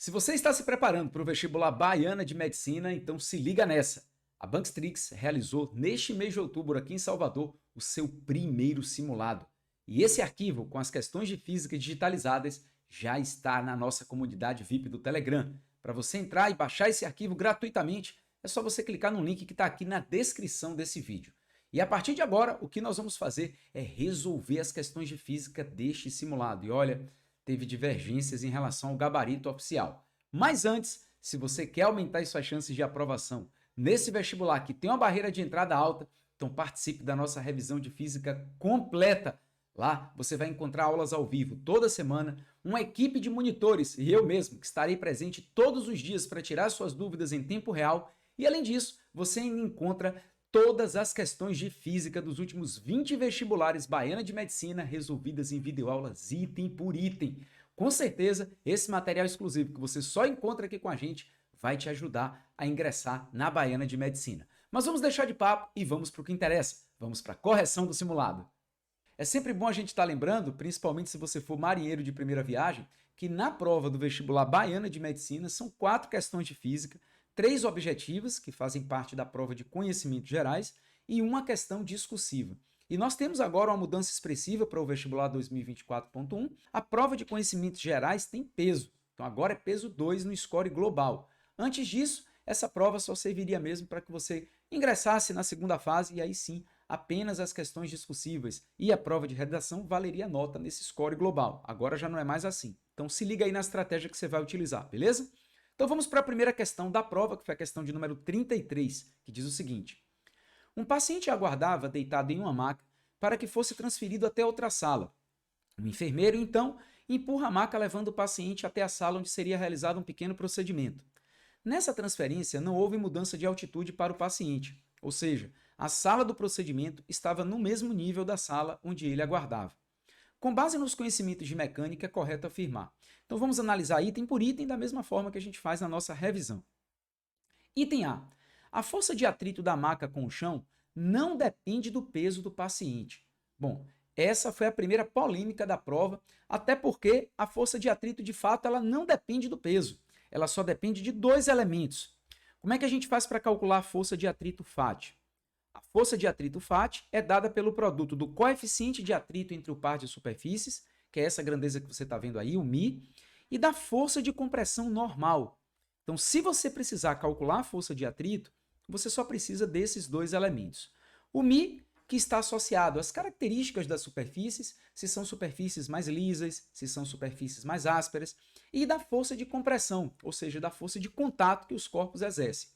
Se você está se preparando para o vestibular Baiana de Medicina, então se liga nessa. A Bankstrix realizou neste mês de outubro aqui em Salvador o seu primeiro simulado. E esse arquivo com as questões de física digitalizadas já está na nossa comunidade VIP do Telegram. Para você entrar e baixar esse arquivo gratuitamente, é só você clicar no link que está aqui na descrição desse vídeo. E a partir de agora, o que nós vamos fazer é resolver as questões de física deste simulado. E olha, teve divergências em relação ao gabarito oficial. Mas antes, se você quer aumentar suas chances de aprovação nesse vestibular que tem uma barreira de entrada alta, então participe da nossa revisão de física completa. Lá você vai encontrar aulas ao vivo toda semana, uma equipe de monitores e eu mesmo que estarei presente todos os dias para tirar suas dúvidas em tempo real. E além disso, você ainda encontra todas as questões de física dos últimos 20 vestibulares Baiana de Medicina resolvidas em videoaulas item por item. Com certeza, esse material exclusivo que você só encontra aqui com a gente vai te ajudar a ingressar na Baiana de Medicina. Mas vamos deixar de papo e vamos para o que interessa. Vamos para a correção do simulado. É sempre bom a gente estar lembrando, principalmente se você for marinheiro de primeira viagem, que na prova do vestibular Baiana de Medicina são 4 questões de física, 3 objetivas, que fazem parte da prova de conhecimentos gerais, e uma questão discursiva. E nós temos agora uma mudança expressiva para o vestibular 2024.1. A prova de conhecimentos gerais tem peso. Então agora é peso 2 no score global. Antes disso, essa prova só serviria mesmo para que você ingressasse na segunda fase e aí sim apenas as questões discursivas e a prova de redação valeria nota nesse score global. Agora já não é mais assim. Então se liga aí na estratégia que você vai utilizar, beleza? Então vamos para a primeira questão da prova, que foi a questão de número 33, que diz o seguinte: um paciente aguardava deitado em uma maca para que fosse transferido até outra sala. O enfermeiro, então, empurra a maca levando o paciente até a sala onde seria realizado um pequeno procedimento. Nessa transferência, não houve mudança de altitude para o paciente, ou seja, a sala do procedimento estava no mesmo nível da sala onde ele aguardava. Com base nos conhecimentos de mecânica, é correto afirmar. Então vamos analisar item por item da mesma forma que a gente faz na nossa revisão. Item A. A força de atrito da maca com o chão não depende do peso do paciente. Bom, essa foi a primeira polêmica da prova, até porque a força de atrito, de fato, ela não depende do peso. Ela só depende de 2 elementos. Como é que a gente faz para calcular a força de atrito FAT? A força de atrito FAT é dada pelo produto do coeficiente de atrito entre o par de superfícies, que é essa grandeza que você está vendo aí, o μ, e da força de compressão normal. Então, se você precisar calcular a força de atrito, você só precisa desses 2 elementos. O μ, que está associado às características das superfícies, se são superfícies mais lisas, se são superfícies mais ásperas, e da força de compressão, ou seja, da força de contato que os corpos exercem.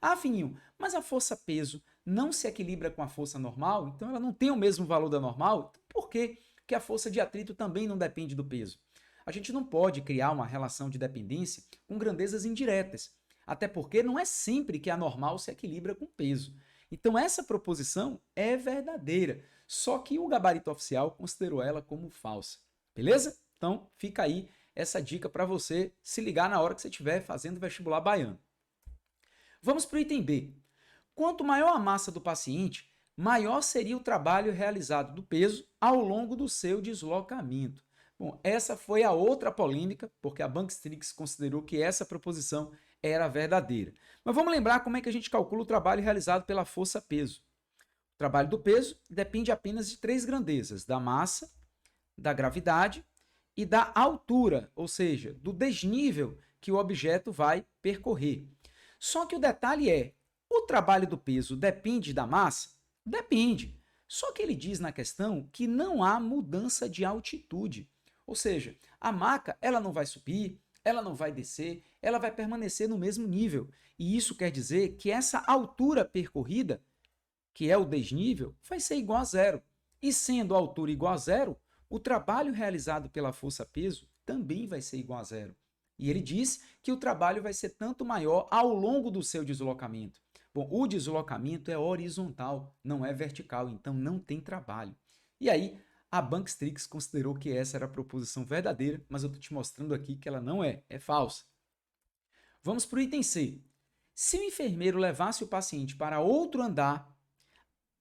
Ah, Fininho, mas a força-peso não se equilibra com a força normal, então ela não tem o mesmo valor da normal? Então, por que a força de atrito também não depende do peso? A gente não pode criar uma relação de dependência com grandezas indiretas, até porque não é sempre que a normal se equilibra com o peso. Então essa proposição é verdadeira, só que o gabarito oficial considerou ela como falsa. Beleza? Então fica aí essa dica para você se ligar na hora que você estiver fazendo vestibular baiano. Vamos para o item B. Quanto maior a massa do paciente, maior seria o trabalho realizado do peso ao longo do seu deslocamento. Bom, essa foi a outra polêmica, porque a Bankstrix considerou que essa proposição era verdadeira. Mas vamos lembrar como é que a gente calcula o trabalho realizado pela força-peso. O trabalho do peso depende apenas de 3 grandezas, da massa, da gravidade e da altura, ou seja, do desnível que o objeto vai percorrer. Só que o detalhe é, o trabalho do peso depende da massa? Depende. Só que ele diz na questão que não há mudança de altitude. Ou seja, a maca ela não vai subir, ela não vai descer, ela vai permanecer no mesmo nível. E isso quer dizer que essa altura percorrida, que é o desnível, vai ser igual a zero. E sendo a altura igual a zero, o trabalho realizado pela força-peso também vai ser igual a zero. E ele diz que o trabalho vai ser tanto maior ao longo do seu deslocamento. Bom, o deslocamento é horizontal, não é vertical, então não tem trabalho. E aí, a Bankstrix considerou que essa era a proposição verdadeira, mas eu estou te mostrando aqui que ela não é falsa. Vamos para o item C. Se o enfermeiro levasse o paciente para outro andar,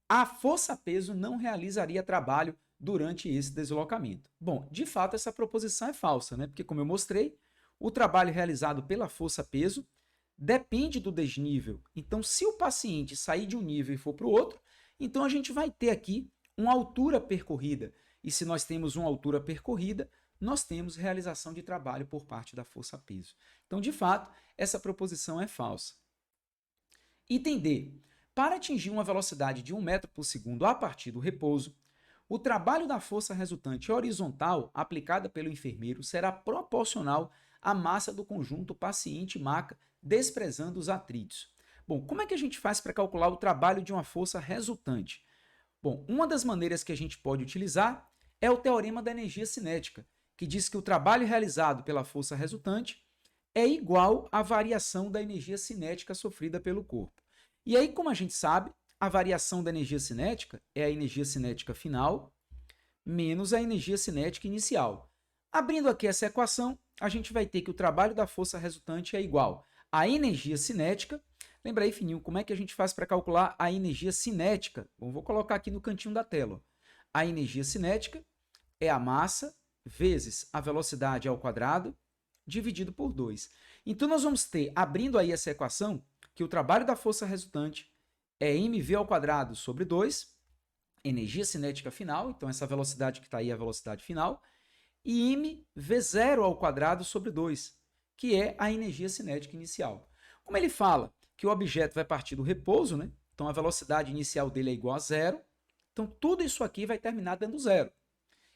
a força-peso não realizaria trabalho durante esse deslocamento. Bom, de fato, essa proposição é falsa, né? Porque, como eu mostrei, o trabalho realizado pela força-peso depende do desnível. Então, se o paciente sair de um nível e for para o outro, então a gente vai ter aqui uma altura percorrida. E se nós temos uma altura percorrida, nós temos realização de trabalho por parte da força-peso. Então, de fato, essa proposição é falsa. Item D. Para atingir uma velocidade de 1 metro por segundo a partir do repouso, o trabalho da força resultante horizontal aplicada pelo enfermeiro será proporcional à massa do conjunto paciente-maca, desprezando os atritos. Bom, como é que a gente faz para calcular o trabalho de uma força resultante? Bom, uma das maneiras que a gente pode utilizar é o teorema da energia cinética, que diz que o trabalho realizado pela força resultante é igual à variação da energia cinética sofrida pelo corpo. E aí, como a gente sabe, a variação da energia cinética é a energia cinética final menos a energia cinética inicial. Abrindo aqui essa equação, a gente vai ter que o trabalho da força resultante é igual à energia cinética. Lembra aí, fininho, como é que a gente faz para calcular a energia cinética? Bom, vou colocar aqui no cantinho da tela. A energia cinética é a massa vezes a velocidade ao quadrado dividido por 2. Então, nós vamos ter, abrindo aí essa equação, que o trabalho da força resultante é mv ao quadrado sobre 2, energia cinética final, então essa velocidade que está aí é a velocidade final, e mv0 ao quadrado sobre 2, que é a energia cinética inicial. Como ele fala que o objeto vai partir do repouso, né? Então a velocidade inicial dele é igual a zero, então tudo isso aqui vai terminar dando zero.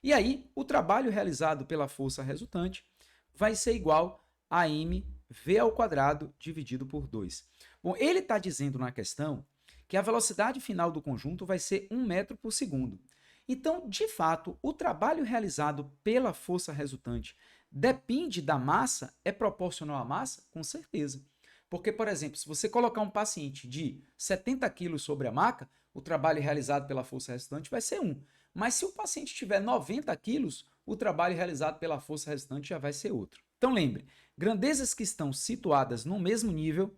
E aí, o trabalho realizado pela força resultante vai ser igual a mv ao quadrado dividido por 2. Bom, ele está dizendo na questão que a velocidade final do conjunto vai ser 1 metro por segundo. Então, de fato, o trabalho realizado pela força resultante depende da massa? É proporcional à massa? Com certeza. Porque, por exemplo, se você colocar um paciente de 70 kg sobre a maca, o trabalho realizado pela força resultante vai ser 1. Mas se o paciente tiver 90 quilos, o trabalho realizado pela força resultante já vai ser outro. Então lembre, grandezas que estão situadas no mesmo nível,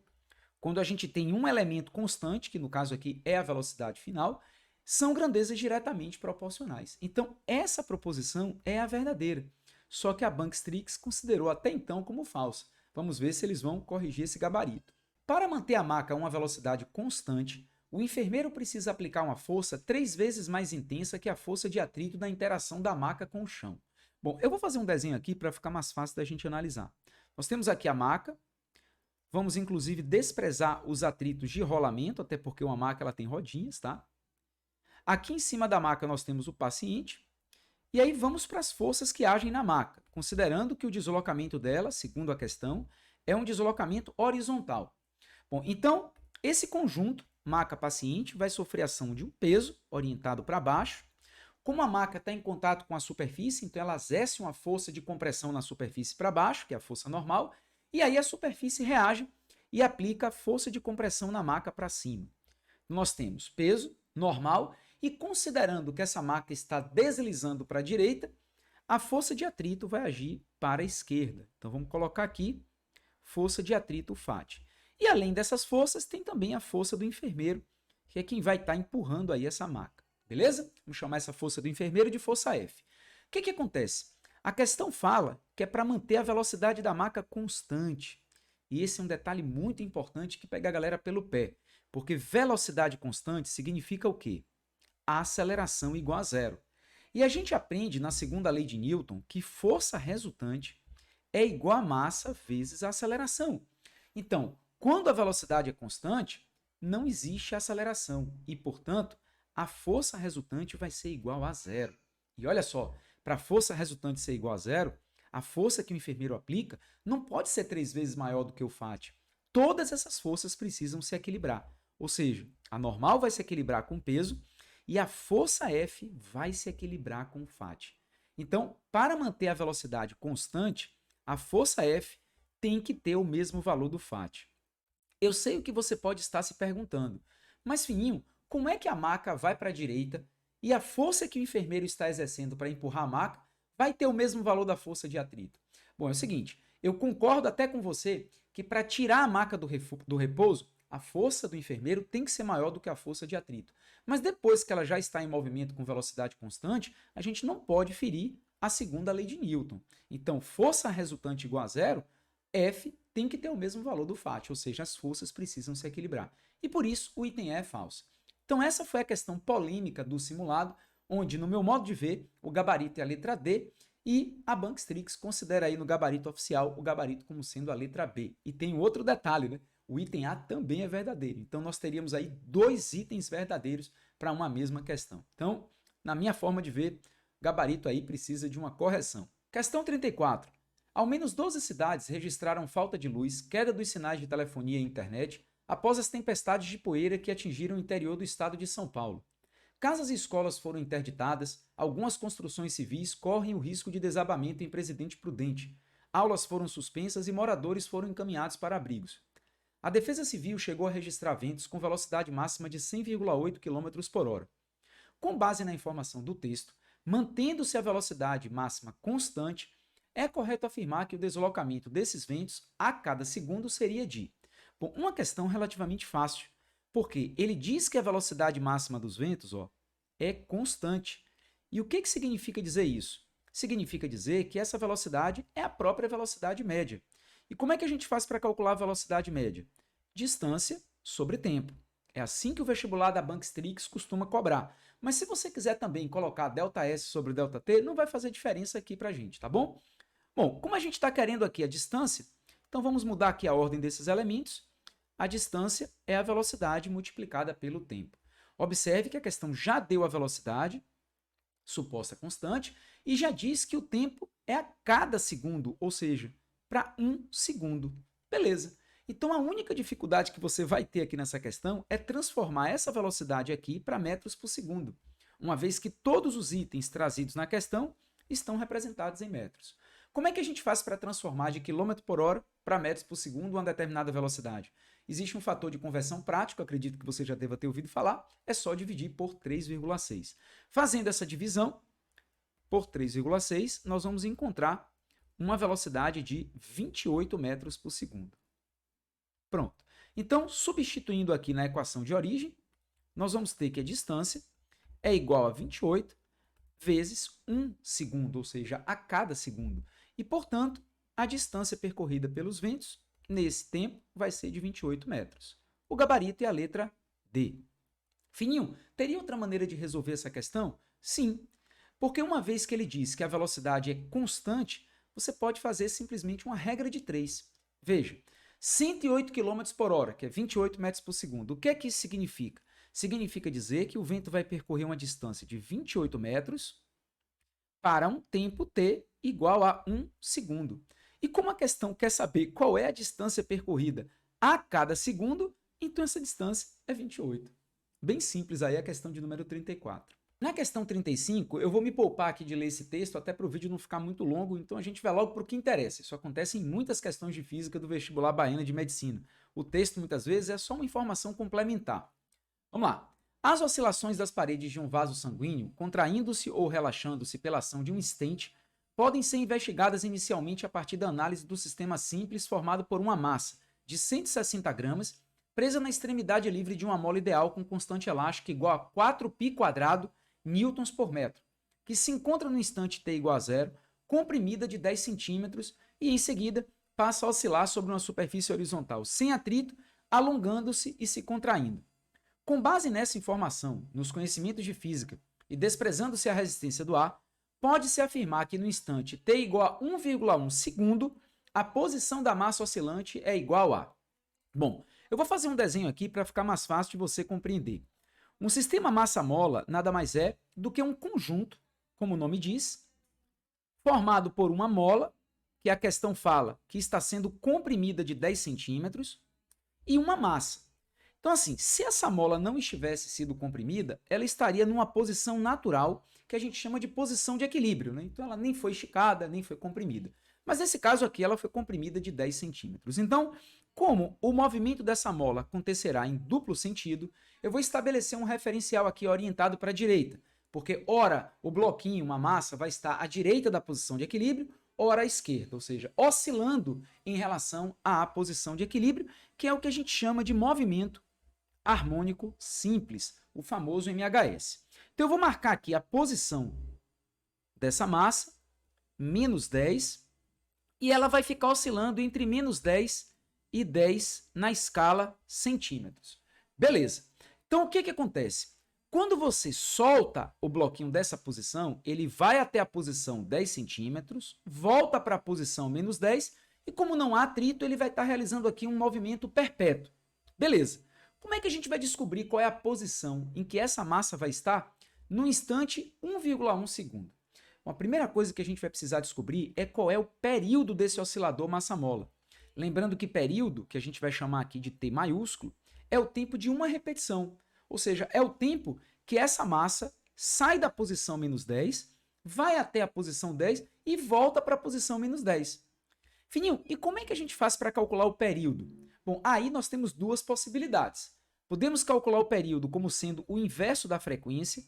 quando a gente tem um elemento constante, que no caso aqui é a velocidade final, são grandezas diretamente proporcionais. Então essa proposição é a verdadeira, só que a Banks-Tricks considerou até então como falsa. Vamos ver se eles vão corrigir esse gabarito. Para manter a maca a uma velocidade constante, o enfermeiro precisa aplicar uma força 3 vezes mais intensa que a força de atrito da interação da maca com o chão. Bom, eu vou fazer um desenho aqui para ficar mais fácil da gente analisar. Nós temos aqui a maca, vamos inclusive desprezar os atritos de rolamento, até porque uma maca ela tem rodinhas, tá? Aqui em cima da maca nós temos o paciente, e aí vamos para as forças que agem na maca, considerando que o deslocamento dela, segundo a questão, é um deslocamento horizontal. Bom, então, esse conjunto maca-paciente vai sofrer ação de um peso orientado para baixo. Como a maca está em contato com a superfície, então ela exerce uma força de compressão na superfície para baixo, que é a força normal, e aí a superfície reage e aplica a força de compressão na maca para cima. Nós temos peso normal e, considerando que essa maca está deslizando para a direita, a força de atrito vai agir para a esquerda. Então vamos colocar aqui força de atrito FAT. E além dessas forças, tem também a força do enfermeiro, que é quem vai estar empurrando aí essa maca. Beleza? Vamos chamar essa força do enfermeiro de força F. O que acontece? A questão fala que é para manter a velocidade da maca constante. E esse é um detalhe muito importante que pega a galera pelo pé. Porque velocidade constante significa o quê? A aceleração igual a zero. E a gente aprende na segunda lei de Newton que força resultante é igual a massa vezes a aceleração. Então, quando a velocidade é constante, não existe aceleração e, portanto, a força resultante vai ser igual a zero. E olha só, para a força resultante ser igual a zero, a força que o enfermeiro aplica não pode ser 3 vezes maior do que o FAT. Todas essas forças precisam se equilibrar. Ou seja, a normal vai se equilibrar com o peso e a força F vai se equilibrar com o FAT. Então, para manter a velocidade constante, a força F tem que ter o mesmo valor do FAT. Eu sei o que você pode estar se perguntando, mas fininho, como é que a maca vai para a direita e a força que o enfermeiro está exercendo para empurrar a maca vai ter o mesmo valor da força de atrito? Bom, é o seguinte, eu concordo até com você que para tirar a maca do repouso, a força do enfermeiro tem que ser maior do que a força de atrito. Mas depois que ela já está em movimento com velocidade constante, a gente não pode ferir a segunda lei de Newton. Então, força resultante igual a zero F tem que ter o mesmo valor do FAT, ou seja, as forças precisam se equilibrar. E por isso o item E é falso. Então essa foi a questão polêmica do simulado, onde no meu modo de ver, o gabarito é a letra D e a Bankstrix considera aí no gabarito oficial o gabarito como sendo a letra B. E tem outro detalhe, né? O item A também é verdadeiro. Então nós teríamos aí 2 itens verdadeiros para uma mesma questão. Então, na minha forma de ver, o gabarito aí precisa de uma correção. Questão 34. Ao menos 12 cidades registraram falta de luz, queda dos sinais de telefonia e internet após as tempestades de poeira que atingiram o interior do estado de São Paulo. Casas e escolas foram interditadas, algumas construções civis correm o risco de desabamento em Presidente Prudente. Aulas foram suspensas e moradores foram encaminhados para abrigos. A Defesa Civil chegou a registrar ventos com velocidade máxima de 100,8 km por hora. Com base na informação do texto, mantendo-se a velocidade máxima constante, é correto afirmar que o deslocamento desses ventos a cada segundo seria de... Bom, uma questão relativamente fácil, porque ele diz que a velocidade máxima dos ventos é constante. E o que significa dizer isso? Significa dizer que essa velocidade é a própria velocidade média. E como é que a gente faz para calcular a velocidade média? Distância sobre tempo. É assim que o vestibular da Bankstrix costuma cobrar. Mas se você quiser também colocar ΔS sobre ΔT, não vai fazer diferença aqui para a gente, tá bom? Bom, como a gente está querendo aqui a distância, então vamos mudar aqui a ordem desses elementos. A distância é a velocidade multiplicada pelo tempo. Observe que a questão já deu a velocidade, suposta constante, e já diz que o tempo é a cada segundo, ou seja, para 1 segundo. Beleza. Então a única dificuldade que você vai ter aqui nessa questão é transformar essa velocidade aqui para metros por segundo, uma vez que todos os itens trazidos na questão estão representados em metros. Como é que a gente faz para transformar de quilômetro por hora para metros por segundo uma determinada velocidade? Existe um fator de conversão prático, acredito que você já deva ter ouvido falar, é só dividir por 3,6. Fazendo essa divisão por 3,6, nós vamos encontrar uma velocidade de 28 metros por segundo. Pronto. Então, substituindo aqui na equação de origem, nós vamos ter que a distância é igual a 28 vezes 1 segundo, ou seja, a cada segundo. E, portanto, a distância percorrida pelos ventos, nesse tempo, vai ser de 28 metros. O gabarito é a letra D. Fininho, teria outra maneira de resolver essa questão? Sim, porque uma vez que ele diz que a velocidade é constante, você pode fazer simplesmente uma regra de 3. Veja, 108 km por hora, que é 28 metros por segundo. O que é que isso significa? Significa dizer que o vento vai percorrer uma distância de 28 metros para um tempo t igual a 1 segundo. E como a questão quer saber qual é a distância percorrida a cada segundo, então essa distância é 28. Bem simples aí a questão de número 34. Na questão 35, eu vou me poupar aqui de ler esse texto até para o vídeo não ficar muito longo, então a gente vai logo para o que interessa. Isso acontece em muitas questões de física do vestibular baiano de medicina. O texto muitas vezes é só uma informação complementar. Vamos lá. As oscilações das paredes de um vaso sanguíneo, contraindo-se ou relaxando-se pela ação de um estente, podem ser investigadas inicialmente a partir da análise do sistema simples formado por uma massa de 160 gramas presa na extremidade livre de uma mola ideal com constante elástica igual a 4π² newtons por metro, que se encontra no instante t igual a 0, comprimida de 10 centímetros e, em seguida, passa a oscilar sobre uma superfície horizontal sem atrito, alongando-se e se contraindo. Com base nessa informação, nos conhecimentos de física e desprezando-se a resistência do ar, pode-se afirmar que no instante t igual a 1,1 segundo, a posição da massa oscilante é igual a... Bom, eu vou fazer um desenho aqui para ficar mais fácil de você compreender. Um sistema massa-mola nada mais é do que um conjunto, como o nome diz, formado por uma mola, que a questão fala que está sendo comprimida de 10 centímetros, e uma massa. Então, assim, se essa mola não estivesse sido comprimida, ela estaria numa posição natural, que a gente chama de posição de equilíbrio, né? Então, ela nem foi esticada, nem foi comprimida. Mas nesse caso aqui, ela foi comprimida de 10 centímetros. Então, como o movimento dessa mola acontecerá em duplo sentido, eu vou estabelecer um referencial aqui orientado para a direita, porque ora o bloquinho, uma massa, vai estar à direita da posição de equilíbrio, ora à esquerda, ou seja, oscilando em relação à posição de equilíbrio, que é o que a gente chama de movimento harmônico simples, o famoso MHS. Então eu vou marcar aqui a posição dessa massa, menos 10, e ela vai ficar oscilando entre menos 10 e 10 na escala centímetros. Beleza. Então, o que que acontece? Quando você solta o bloquinho dessa posição, ele vai até a posição 10 centímetros, volta para a posição menos 10, e como não há atrito, ele vai estar realizando aqui um movimento perpétuo. Beleza. Como é que a gente vai descobrir qual é a posição em que essa massa vai estar no instante 1,1 segundo? Bom, a primeira coisa que a gente vai precisar descobrir é qual é o período desse oscilador massa-mola. Lembrando que período, que a gente vai chamar aqui de T maiúsculo, é o tempo de uma repetição. Ou seja, é o tempo que essa massa sai da posição menos 10, vai até a posição 10 e volta para a posição menos 10. Fininho, e como é que a gente faz para calcular o período? Bom, aí nós temos duas possibilidades. Podemos calcular o período como sendo o inverso da frequência,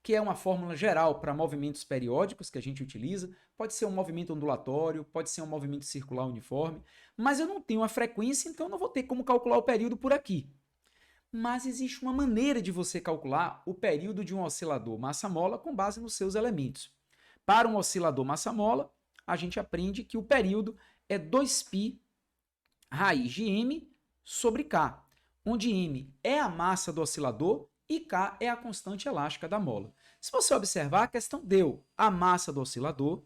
que é uma fórmula geral para movimentos periódicos que a gente utiliza. Pode ser um movimento ondulatório, pode ser um movimento circular uniforme, mas eu não tenho a frequência, então eu não vou ter como calcular o período por aqui. Mas existe uma maneira de você calcular o período de um oscilador massa-mola com base nos seus elementos. Para um oscilador massa-mola, a gente aprende que o período é 2π raiz de m sobre k, onde m é a massa do oscilador e k é a constante elástica da mola. Se você observar, a questão deu a massa do oscilador,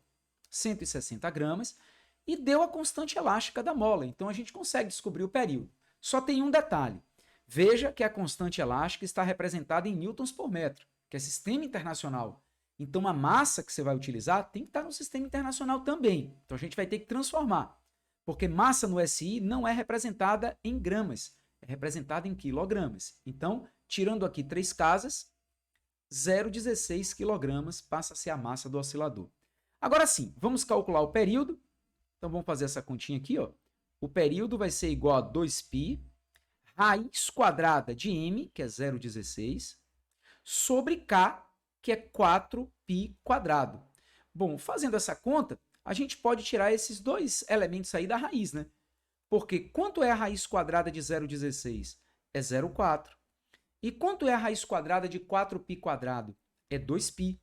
160 gramas, e deu a constante elástica da mola. Então, a gente consegue descobrir o período. Só tem um detalhe. Veja que a constante elástica está representada em newtons por metro, que é sistema internacional. Então, a massa que você vai utilizar tem que estar no sistema internacional também. Então, a gente vai ter que transformar, porque massa no SI não é representada em gramas, é representada em quilogramas. Então, tirando aqui 3 casas, 0,16 quilogramas passa a ser a massa do oscilador. Agora sim, vamos calcular o período. Então, vamos fazer essa continha aqui, ó. O período vai ser igual a 2π raiz quadrada de m, que é 0,16, sobre k, que é 4π quadrado. Bom, fazendo essa conta, a gente pode tirar esses dois elementos aí da raiz, né? Porque quanto é a raiz quadrada de 0,16? É 0,4. E quanto é a raiz quadrada de 4π quadrado? É 2π.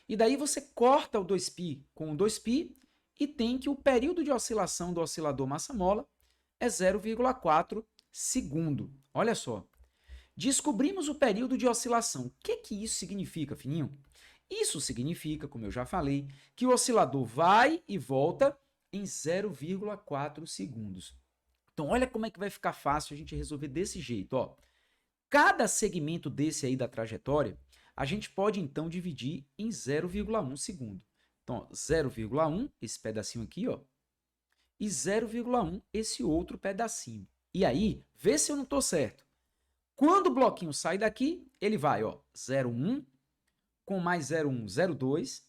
E daí você corta o 2π com o 2π e tem que o período de oscilação do oscilador massa-mola é 0,4 segundo. Olha só. Descobrimos o período de oscilação. O que isso significa, Fininho? Isso significa, como eu já falei, que o oscilador vai e volta em 0,4 segundos. Então, olha como é que vai ficar fácil a gente resolver desse jeito. Ó. Cada segmento desse aí da trajetória, a gente pode, então, dividir em 0,1 segundo. Então, 0,1, esse pedacinho aqui, ó, e 0,1, esse outro pedacinho. E aí, vê se eu não estou certo. Quando o bloquinho sai daqui, ele vai, ó, 0,1, com mais 0,1, 0,2,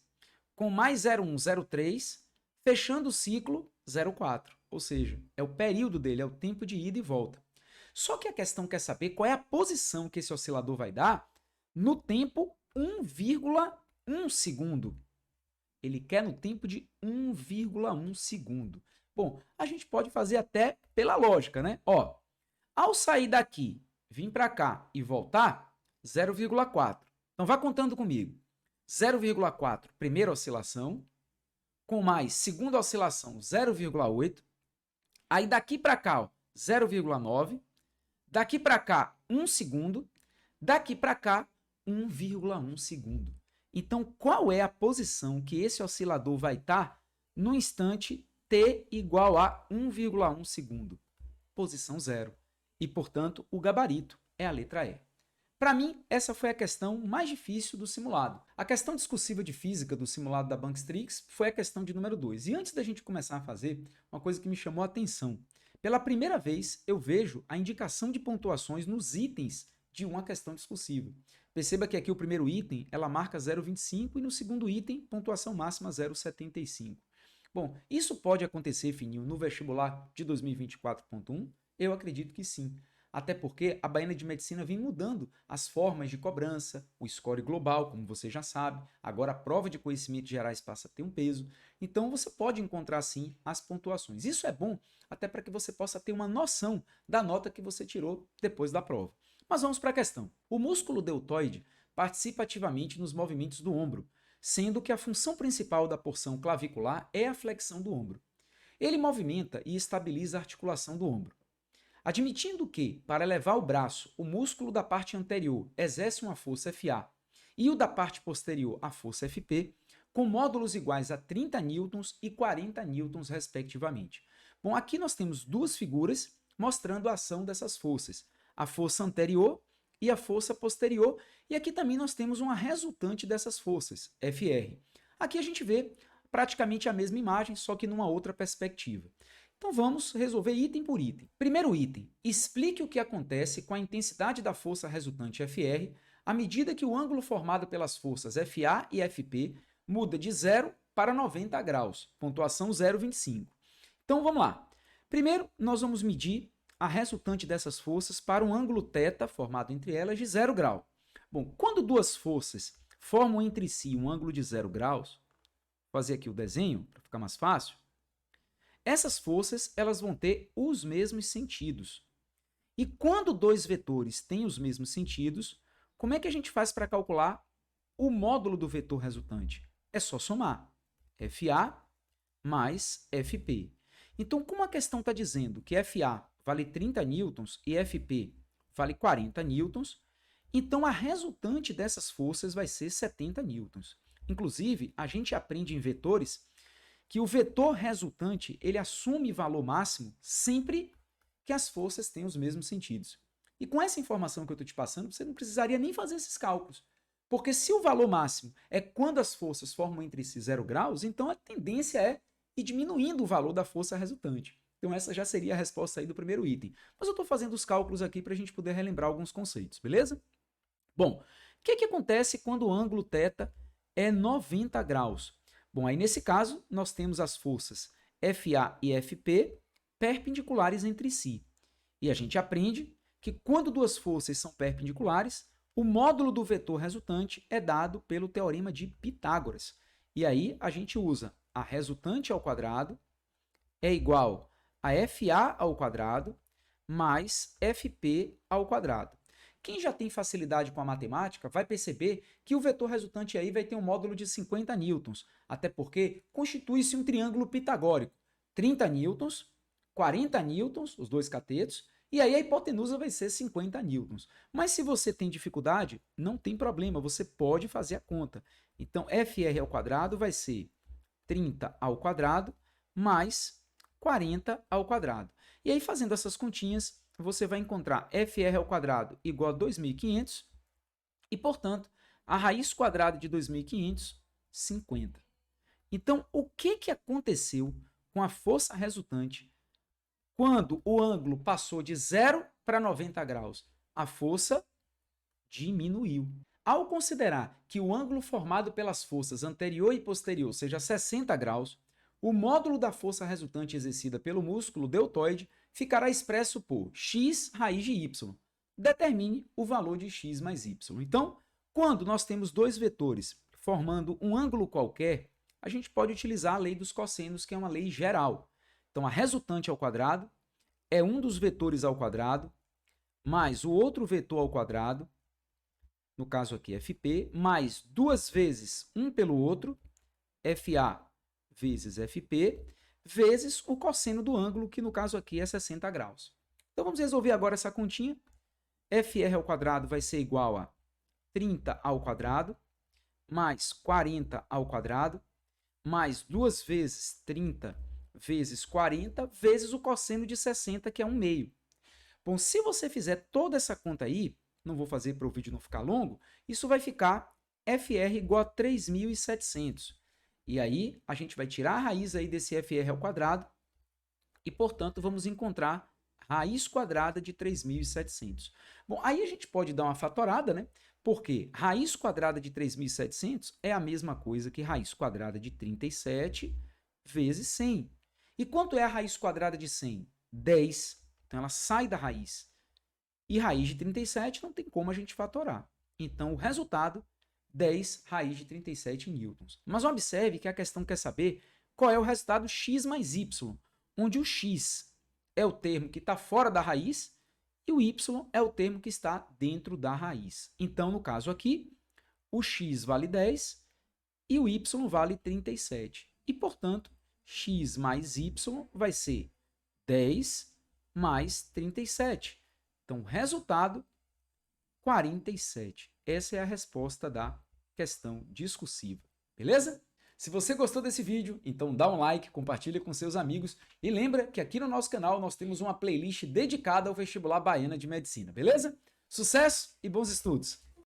com mais 0,1, 0,3, fechando o ciclo, 0,4. Ou seja, é o período dele, é o tempo de ida e volta. Só que a questão quer saber qual é a posição que esse oscilador vai dar no tempo 1,1 segundo. Ele quer no tempo de 1,1 segundo. Bom, a gente pode fazer até pela lógica, né? Ó, ao sair daqui, vir para cá e voltar, 0,4. Então, vá contando comigo. 0,4, primeira oscilação, com mais segunda oscilação, 0,8. Aí, daqui para cá, 0,9. Daqui para cá, 1 segundo. Daqui para cá, 1,1 segundo. Então, qual é a posição que esse oscilador vai estar no instante t igual a 1,1 segundo? Posição 0. E, portanto, o gabarito é a letra E. Para mim, essa foi a questão mais difícil do simulado. A questão discursiva de física do simulado da Banks-Tricks foi a questão de número 2. E antes da gente começar a fazer, uma coisa que me chamou a atenção. Pela primeira vez, eu vejo a indicação de pontuações nos itens de uma questão discursiva. Perceba que aqui o primeiro item, ela marca 0,25 e no segundo item, pontuação máxima 0,75. Bom, isso pode acontecer, Fininho, no vestibular de 2024.1? Eu acredito que sim. Até porque a Baiana de Medicina vem mudando as formas de cobrança, o score global, como você já sabe, agora a prova de conhecimentos gerais passa a ter um peso, então você pode encontrar sim as pontuações. Isso é bom até para que você possa ter uma noção da nota que você tirou depois da prova. Mas vamos para a questão. O músculo deltoide participa ativamente nos movimentos do ombro, sendo que a função principal da porção clavicular é a flexão do ombro. Ele movimenta e estabiliza a articulação do ombro. Admitindo que, para elevar o braço, o músculo da parte anterior exerce uma força FA e o da parte posterior a força FP, com módulos iguais a 30 newtons e 40 newtons, respectivamente. Bom, aqui nós temos duas figuras mostrando a ação dessas forças, a força anterior e a força posterior, e aqui também nós temos uma resultante dessas forças, FR. Aqui a gente vê praticamente a mesma imagem, só que numa outra perspectiva. Então vamos resolver item por item. Primeiro item, explique o que acontece com a intensidade da força resultante FR à medida que o ângulo formado pelas forças FA e FP muda de 0 para 90 graus, pontuação 0,25. Então vamos lá. Primeiro, nós vamos medir a resultante dessas forças para um ângulo θ formado entre elas de 0 grau. Bom, quando duas forças formam entre si um ângulo de 0 graus, vou fazer aqui o desenho para ficar mais fácil, essas forças elas vão ter os mesmos sentidos. E quando dois vetores têm os mesmos sentidos, como é que a gente faz para calcular o módulo do vetor resultante? É só somar FA mais FP. Então, como a questão está dizendo que FA vale 30 newtons e FP vale 40 newtons, então a resultante dessas forças vai ser 70 newtons. Inclusive, a gente aprende em vetores que o vetor resultante ele assume valor máximo sempre que as forças têm os mesmos sentidos. E com essa informação que eu estou te passando, você não precisaria nem fazer esses cálculos. Porque se o valor máximo é quando as forças formam entre si 0 graus, então a tendência é ir diminuindo o valor da força resultante. Então essa já seria a resposta aí do primeiro item. Mas eu estou fazendo os cálculos aqui para a gente poder relembrar alguns conceitos, beleza? Bom, o que acontece quando o ângulo θ é 90 graus? Bom, aí nesse caso, nós temos as forças FA e FP perpendiculares entre si. E a gente aprende que quando duas forças são perpendiculares, o módulo do vetor resultante é dado pelo teorema de Pitágoras. E aí a gente usa a resultante ao quadrado é igual a FA ao quadrado mais FP ao quadrado. Quem já tem facilidade com a matemática vai perceber que o vetor resultante aí vai ter um módulo de 50 newtons, até porque constitui-se um triângulo pitagórico. 30 newtons, 40 newtons, os dois catetos, e aí a hipotenusa vai ser 50 newtons. Mas se você tem dificuldade, não tem problema, você pode fazer a conta. Então, FR ao quadrado vai ser 30 ao quadrado mais 40 ao quadrado. E aí, fazendo essas continhas, você vai encontrar FR ao quadrado igual a 2.500 e, portanto, a raiz quadrada de 2.500, 50. Então, o que aconteceu com a força resultante quando o ângulo passou de 0 para 90 graus? A força diminuiu. Ao considerar que o ângulo formado pelas forças anterior e posterior seja 60 graus, o módulo da força resultante exercida pelo músculo deltoide ficará expresso por x raiz de y. Determine o valor de x mais y. Então, quando nós temos dois vetores formando um ângulo qualquer, a gente pode utilizar a lei dos cossenos, que é uma lei geral. Então, a resultante ao quadrado é um dos vetores ao quadrado, mais o outro vetor ao quadrado, no caso aqui FP, mais duas vezes um pelo outro, FA vezes FP, vezes o cosseno do ângulo, que no caso aqui é 60 graus. Então vamos resolver agora essa continha. FR ao quadrado vai ser igual a 30 ao quadrado, mais 40 ao quadrado, mais 2 vezes 30 vezes 40, vezes o cosseno de 60, que é 1/2. Bom, se você fizer toda essa conta aí, não vou fazer para o vídeo não ficar longo, isso vai ficar FR igual a 3.700. E aí, a gente vai tirar a raiz aí desse FR ao quadrado e, portanto, vamos encontrar raiz quadrada de 3.700. Bom, aí a gente pode dar uma fatorada, né? Porque raiz quadrada de 3.700 é a mesma coisa que raiz quadrada de 37 vezes 100. E quanto é a raiz quadrada de 100? 10. Então, ela sai da raiz. E raiz de 37 não tem como a gente fatorar. Então, o resultado, 10 raiz de 37 newtons. Mas observe que a questão quer saber qual é o resultado x mais y, onde o x é o termo que está fora da raiz e o y é o termo que está dentro da raiz. Então, no caso aqui, o x vale 10 e o y vale 37. E, portanto, x mais y vai ser 10 mais 37. Então, resultado, 47. Essa é a resposta da questão discursiva, beleza? Se você gostou desse vídeo, então dá um like, compartilha com seus amigos e lembra que aqui no nosso canal nós temos uma playlist dedicada ao vestibular Baiana de Medicina, beleza? Sucesso e bons estudos!